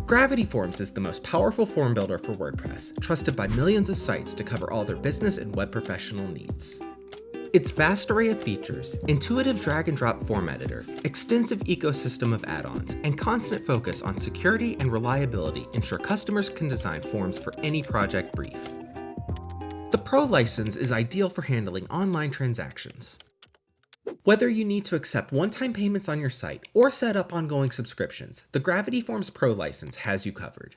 Gravity Forms is the most powerful form builder for WordPress, trusted by millions of sites to cover all their business and web professional needs. Its vast array of features, intuitive drag-and-drop form editor, extensive ecosystem of add-ons, and constant focus on security and reliability ensure customers can design forms for any project brief. The Pro license is ideal for handling online transactions. Whether you need to accept one-time payments on your site or set up ongoing subscriptions, the Gravity Forms Pro license has you covered.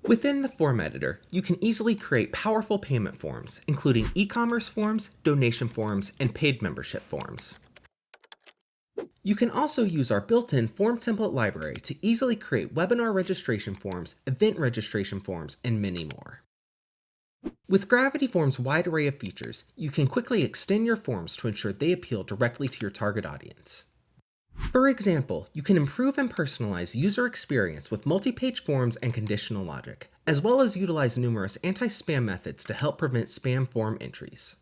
Within the form editor, you can easily create powerful payment forms, including e-commerce forms, donation forms, and paid membership forms. You can also use our built-in form template library to easily create webinar registration forms, event registration forms, and many more. With Gravity Forms' wide array of features, you can quickly extend your forms to ensure they appeal directly to your target audience. For example, you can improve and personalize user experience with multi-page forms and conditional logic, as well as utilize numerous anti-spam methods to help prevent spam form entries.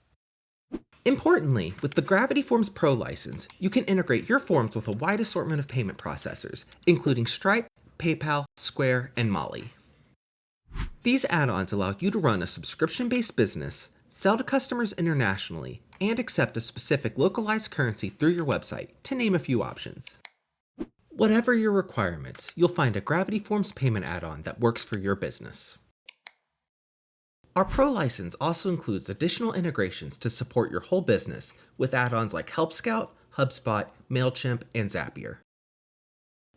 Importantly, with the Gravity Forms Pro license, you can integrate your forms with a wide assortment of payment processors, including Stripe, PayPal, Square, and Molly. These add-ons allow you to run a subscription-based business, sell to customers internationally, and accept a specific localized currency through your website, to name a few options. Whatever your requirements, you'll find a Gravity Forms payment add-on that works for your business. Our Pro license also includes additional integrations to support your whole business with add-ons like Help Scout, HubSpot, MailChimp, and Zapier.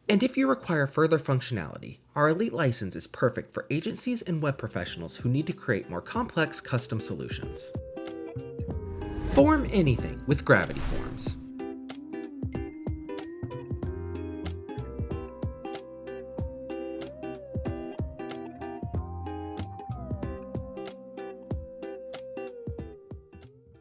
And if you require further functionality, our Elite license is perfect for agencies and web professionals who need to create more complex custom solutions. Form anything with Gravity Forms.